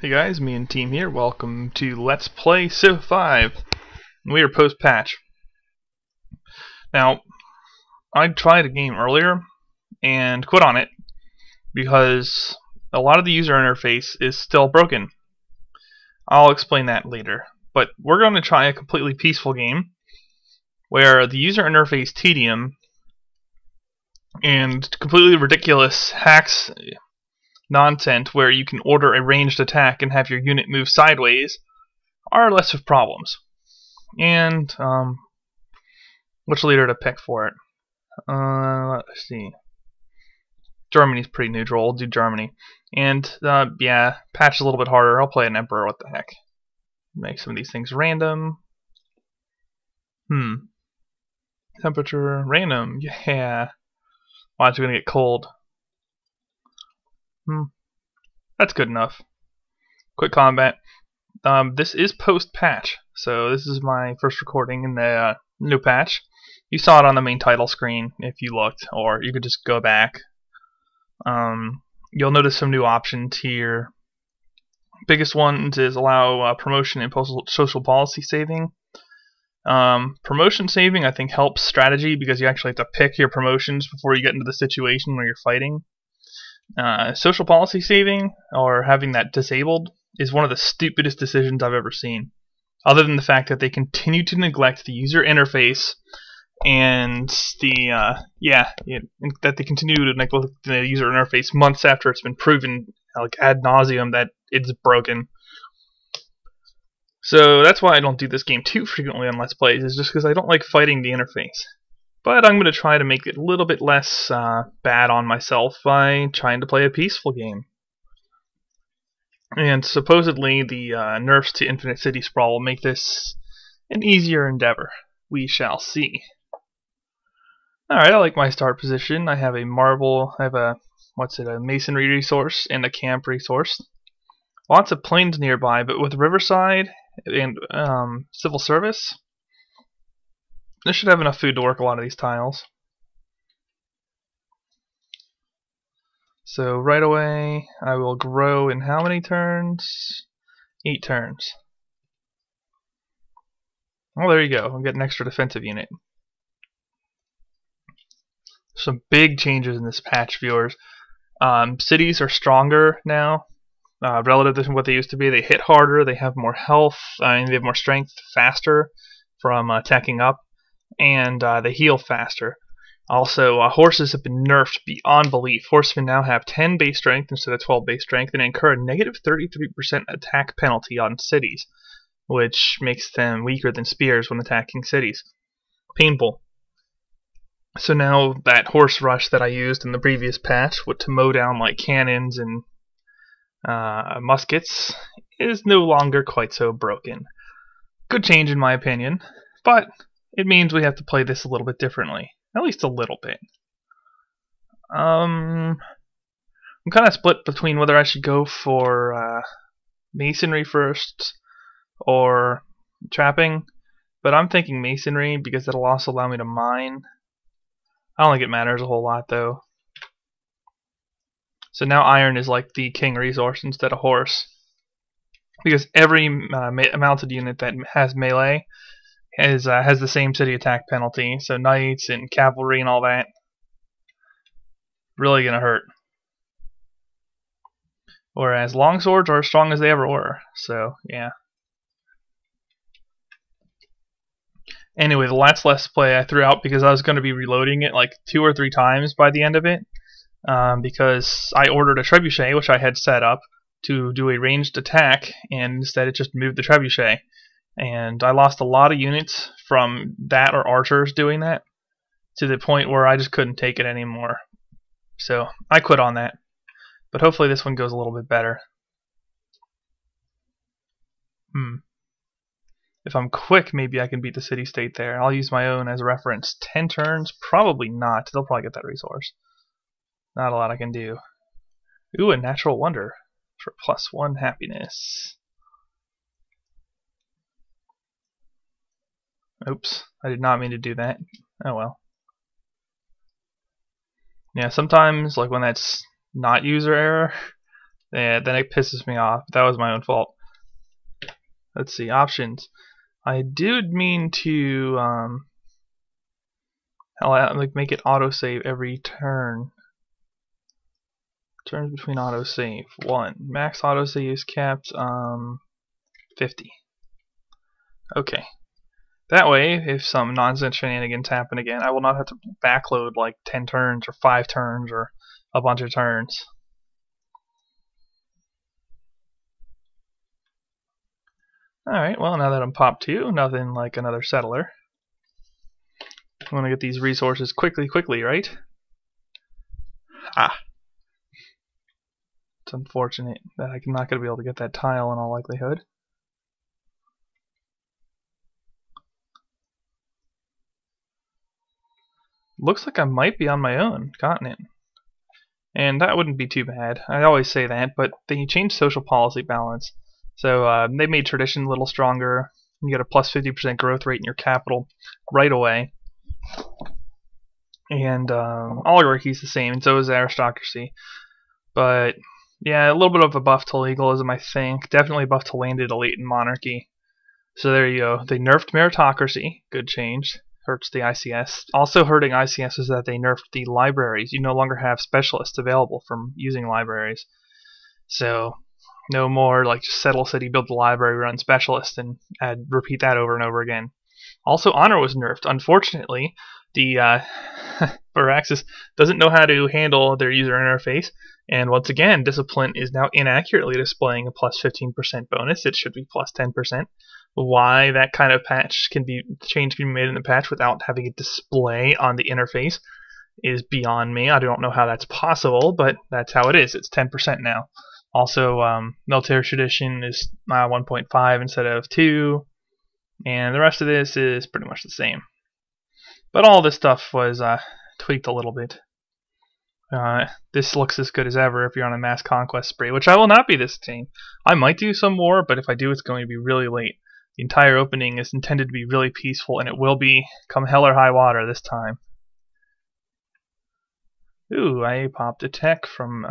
Hey guys, me and team here. Welcome to Let's Play Civ V. We are post-patch. Now, I tried a game earlier and quit on it because a lot of the user interface is still broken. I'll explain that later. But we're going to try a completely peaceful game where the user interface tedium and completely ridiculous hacks nonsense where you can order a ranged attack and have your unit move sideways are less of problems. And which leader to pick for it? Let's see. Germany's pretty neutral. I'll do Germany. And yeah, patch a little bit harder. I'll play an emperor. What the heck? Make some of these things random. Temperature random. Yeah. Watch, we're gonna get cold. That's good enough. Quick combat. This is post-patch, so this is my first recording in the new patch. You saw it on the main title screen if you looked, or you could just go back. You'll notice some new options here. Biggest ones is allow promotion and social policy saving. Promotion saving I think helps strategy because you actually have to pick your promotions before you get into the situation where you're fighting. Social policy saving, or having that disabled, is one of the stupidest decisions I've ever seen. Other than the fact that they continue to neglect the user interface and that they continue to neglect the user interface months after it's been proven, like ad nauseum, that it's broken. So that's why I don't do this game too frequently on Let's Plays, is just because I don't like fighting the interface. But I'm going to try to make it a little bit less bad on myself by trying to play a peaceful game. And supposedly the nerfs to Infinite City Sprawl will make this an easier endeavor. We shall see. Alright, I like my start position. I have a marble, a masonry resource and a camp resource. Lots of plains nearby, but with Riverside and civil service, I should have enough food to work a lot of these tiles. So right away, I will grow in how many turns? 8 turns. Well, there you go. I'll get an extra defensive unit. Some big changes in this patch, viewers. Cities are stronger now, relative to what they used to be. They hit harder, they have more health, they have more strength faster from attacking up, and they heal faster. Also, horses have been nerfed beyond belief. Horsemen now have 10 base strength instead of 12 base strength and incur a negative 33% attack penalty on cities, which makes them weaker than spears when attacking cities. Painful. So now that horse rush that I used in the previous patch to mow down like cannons and muskets is no longer quite so broken. Good change in my opinion, but it means we have to play this a little bit differently. At least a little bit. I'm kind of split between whether I should go for masonry first or trapping, but I'm thinking masonry because it'll also allow me to mine. I don't think it matters a whole lot though. So now iron is like the king resource instead of horse, because every mounted unit that has melee has the same city attack penalty, so knights and cavalry and all that really gonna hurt. Whereas longswords are as strong as they ever were, so yeah. Anyway, the last Let's Play I threw out because I was going to be reloading it like 2 or 3 times by the end of it, because I ordered a trebuchet, which I had set up to do a ranged attack, and instead it just moved the trebuchet. And I lost a lot of units from that, or archers doing that, to the point where I just couldn't take it anymore. So I quit on that. But hopefully this one goes a little bit better. If I'm quick, maybe I can beat the city-state there. I'll use my own as a reference. 10 turns? Probably not. They'll probably get that resource. Not a lot I can do. Ooh, a natural wonder for +1 happiness. Oops, I did not mean to do that. Oh well. Yeah, sometimes, like when that's not user error, Yeah, then it pisses me off. That was my own fault. Let's see, options. I did mean to like make it autosave every turn. Turns between autosave 1. Max autosave is capped 50. Okay. That way, if some nonsense shenanigans happen again, I will not have to backload like 10 turns or 5 turns or a bunch of turns. Alright, well now that I'm pop 2, nothing like another settler. I want to get these resources quickly, right? Ah. It's unfortunate that I'm not going to be able to get that tile in all likelihood. Looks like I might be on my own continent. And that wouldn't be too bad. I always say that, but they changed social policy balance. So they made tradition a little stronger. You get a plus 50% growth rate in your capital right away. And oligarchy is the same, and so is aristocracy. But yeah, a little bit of a buff to legalism, I think. Definitely a buff to landed elite and monarchy. So there you go. They nerfed meritocracy. Good change. Hurts the ICS. Also hurting ICS is that they nerfed the libraries. You no longer have specialists available from using libraries. So no more like just settle city, build the library, run specialist, and repeat that over and over again. Also, honor was nerfed. Unfortunately, the Firaxis doesn't know how to handle their user interface, and once again, discipline is now inaccurately displaying a plus 15% bonus. It should be plus 10%. Why that kind of change can be made in the patch without having it display on the interface is beyond me. I don't know how that's possible, but that's how it is. It's 10% now. Also, military tradition is 1.5 instead of 2, and the rest of this is pretty much the same. But all this stuff was tweaked a little bit. This looks as good as ever if you're on a mass conquest spree, which I will not be this team. I might do some more, but if I do, it's going to be really late. The entire opening is intended to be really peaceful, and it will be come hell or high water this time. Ooh, I popped a tech from,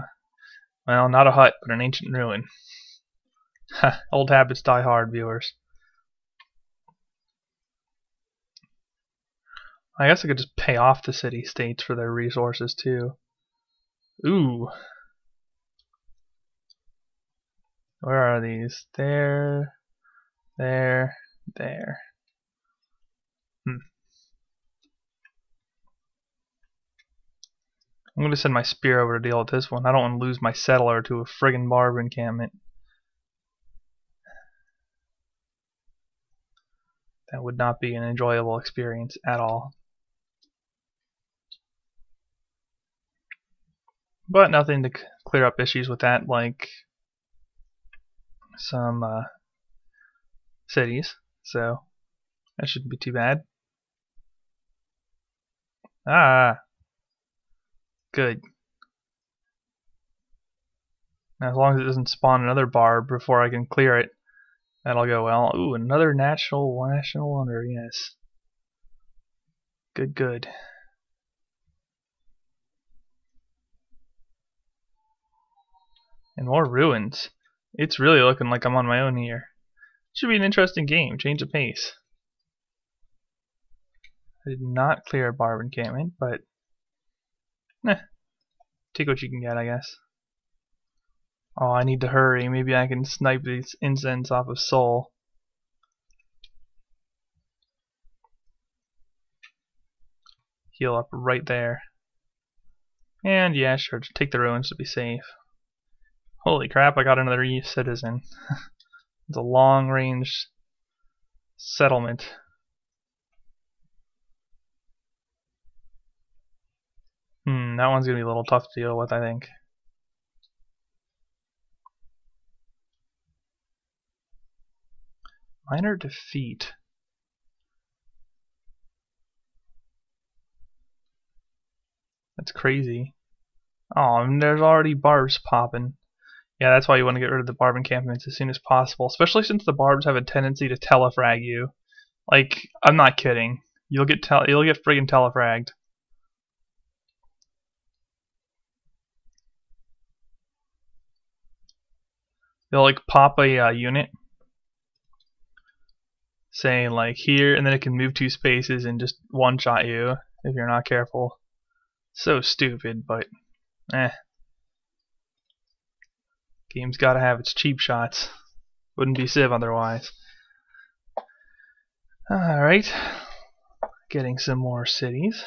well, not a hut, but an ancient ruin. Old habits die hard, viewers. I guess I could just pay off the city-states for their resources, too. Ooh. Where are these? There. There. I'm going to send my spear over to deal with this one. I don't want to lose my settler to a friggin' barb encampment. That would not be an enjoyable experience at all. But nothing to clear up issues with that, like some cities. So that shouldn't be too bad. Ah, good. Now, as long as it doesn't spawn another barb before I can clear it, that'll go well. Ooh, another national wonder, yes. Good. And more ruins. It's really looking like I'm on my own here. Should be an interesting game. Change of pace. I did not clear a barb encampment, but take what you can get, I guess. Oh, I need to hurry. Maybe I can snipe these incense off of Soul. Heal up right there. And yeah, sure, just take the ruins to be safe. Holy crap, I got another citizen. It's a long-range settlement. That one's gonna be a little tough to deal with, I think. Minor defeat. That's crazy. Oh, and there's already barbs popping. Yeah, that's why you want to get rid of the barb encampments as soon as possible, especially since the barbs have a tendency to telefrag you. Like, I'm not kidding. You'll get friggin' telefragged. They'll like pop a unit saying like here, and then it can move 2 spaces and just one-shot you if you're not careful. So stupid, but eh. Game's gotta have its cheap shots. Wouldn't be Civ otherwise. Alright. Getting some more cities.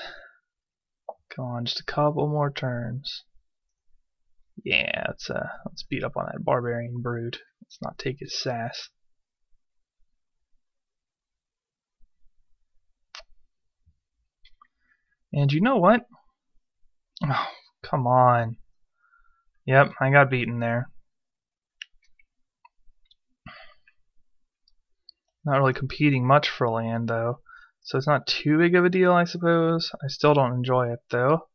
Come on, just a couple more turns. Yeah, let's beat up on that barbarian brute. Let's not take his sass. And you know what? Oh, come on. Yep, I got beaten there. Not really competing much for land, though. So it's not too big of a deal, I suppose. I still don't enjoy it, though.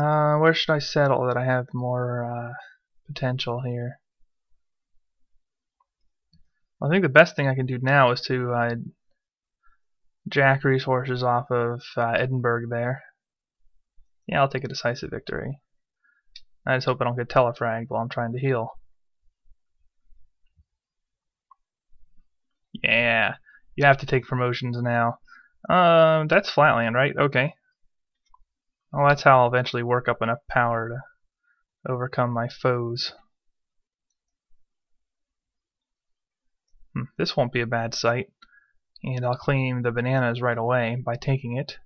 Where should I settle that I have more potential here? I think the best thing I can do now is to jack resources off of Edinburgh there. Yeah, I'll take a decisive victory. I just hope I don't get telefragged while I'm trying to heal. Yeah, you have to take promotions now. That's flatland, right? Okay. Well, that's how I'll eventually work up enough power to overcome my foes. This won't be a bad site. And I'll claim the bananas right away by taking it.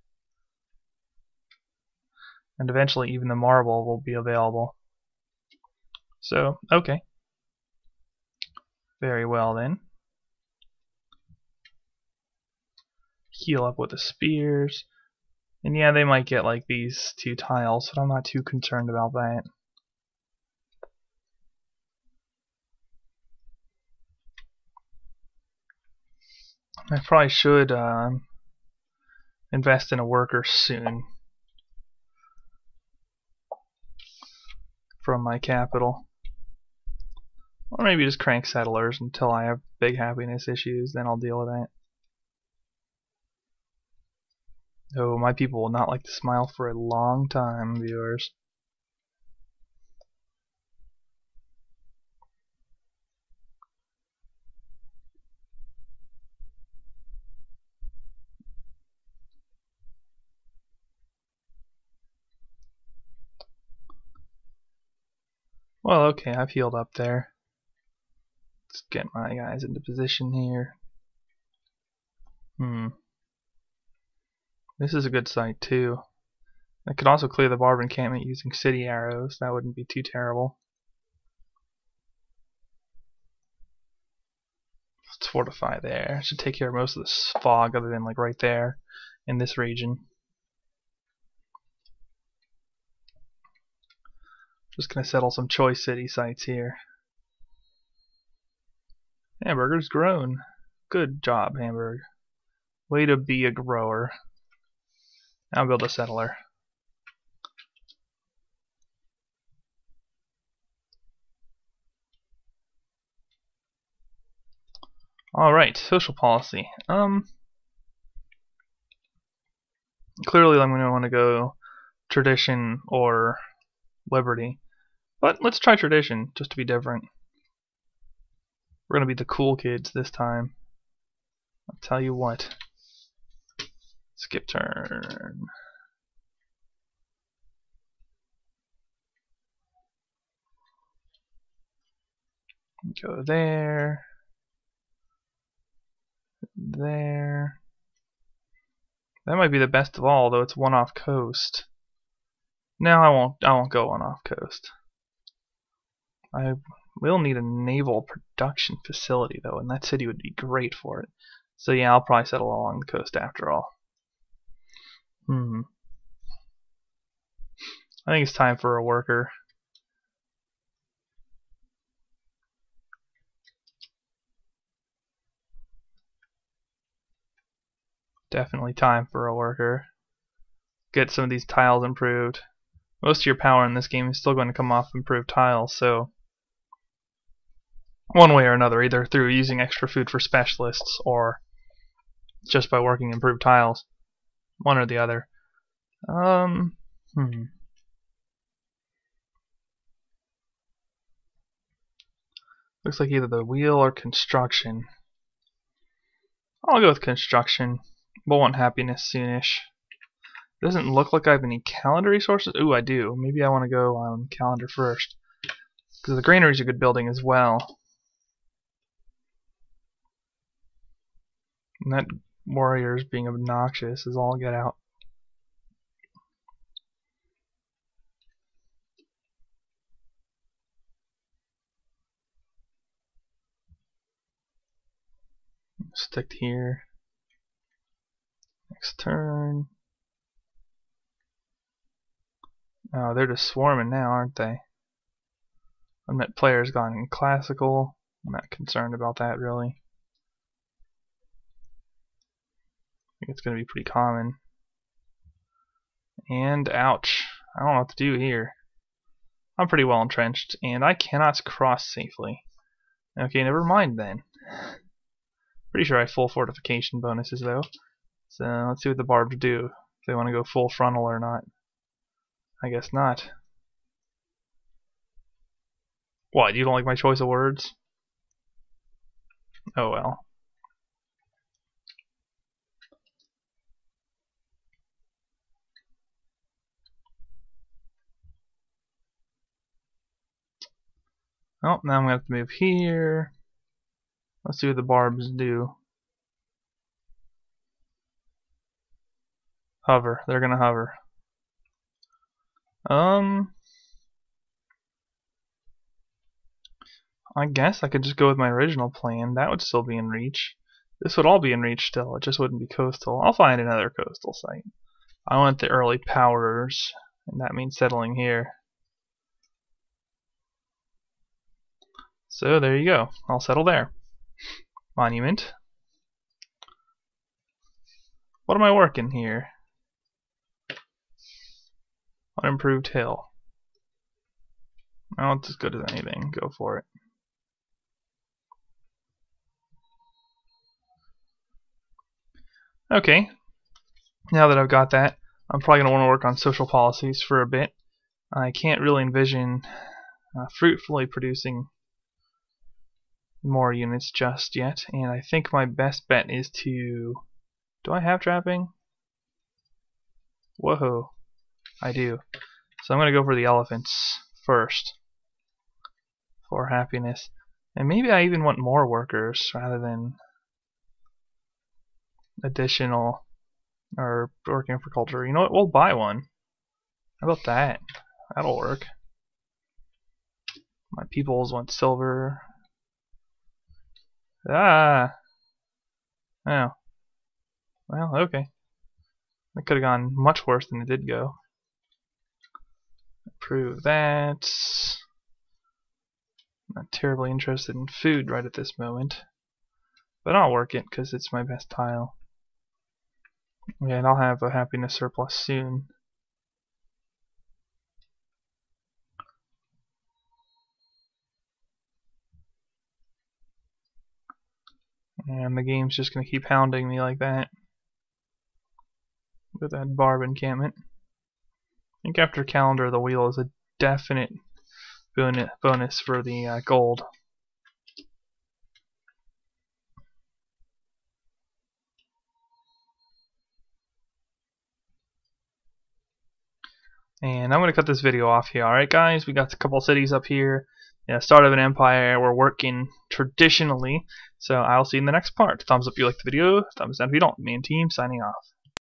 And eventually even the marble will be available. So, okay. Very well then. Heal up with the spears. And yeah, they might get like these 2 tiles, but I'm not too concerned about that. I probably should invest in a worker soon from my capital. Or maybe just crank settlers until I have big happiness issues, then I'll deal with that. Oh, my people will not like to smile for a long time, viewers. Well, okay, I've healed up there. Let's get my guys into position here. This is a good site too. I could also clear the barb encampment using city arrows. That wouldn't be too terrible. Let's fortify there. Should take care of most of this fog other than like right there in this region. Just gonna settle some choice city sites here. Hamburger's grown. Good job, Hamburg. Way to be a grower. Now build a settler. Alright, social policy. Clearly I'm gonna want to go tradition or liberty. But let's try tradition, just to be different. We're gonna be the cool kids this time. I'll tell you what. Skip turn. Go there. There. That might be the best of all, though it's one off coast. No, I won't go one off coast. I will need a naval production facility though, and that city would be great for it. So yeah, I'll probably settle along the coast after all. I think it's time for a worker. Definitely time for a worker. Get some of these tiles improved. Most of your power in this game is still going to come off improved tiles, so one way or another, either through using extra food for specialists or just by working improved tiles. One or the other. Looks like either the wheel or construction. I'll go with construction. We'll want happiness soonish. Doesn't look like I have any calendar resources. Ooh, I do. Maybe I want to go on calendar first, because the granary is a good building as well. And that warrior's being obnoxious is all get out. Stick here. Next turn. Oh, they're just swarming now, aren't they? Unmet players gone in classical. I'm not concerned about that really. I think it's going to be pretty common. And ouch. I don't know what to do here. I'm pretty well entrenched, and I cannot cross safely. Okay, never mind then. Pretty sure I have full fortification bonuses though. So let's see what the barbs do. If they want to go full frontal or not. I guess not. What, you don't like my choice of words? Oh well. Oh, now I'm going to have to move here. Let's see what the barbs do. Hover. They're going to hover. I guess I could just go with my original plan. That would still be in reach. This would all be in reach still. It just wouldn't be coastal. I'll find another coastal site. I want the early powers, and that means settling here. So there you go. I'll settle there. Monument. What am I working here? Unimproved hill. Oh, it's as good as anything. Go for it. Okay. Now that I've got that, I'm probably going to want to work on social policies for a bit. I can't really envision fruitfully producing more units just yet, and I think my best bet is to... Do I have trapping? Whoa, I do. So I'm going to go for the elephants first for happiness. And maybe I even want more workers rather than additional or working for culture. You know what? We'll buy one. How about that? That'll work. My peoples want silver. Ah! Oh. Well, okay. That could have gone much worse than it did go. Approve that. Not terribly interested in food right at this moment. But I'll work it because it's my best tile. Yeah, and I'll have a happiness surplus soon. And the game's just going to keep hounding me like that. With that barb encampment. I think after calendar, the wheel is a definite bonus for the gold. And I'm going to cut this video off here. Alright guys, we got a couple cities up here. Yeah, start of an empire. We're working traditionally. So I'll see you in the next part. Thumbs up if you like the video. Thumbs down if you don't. Me and team signing off.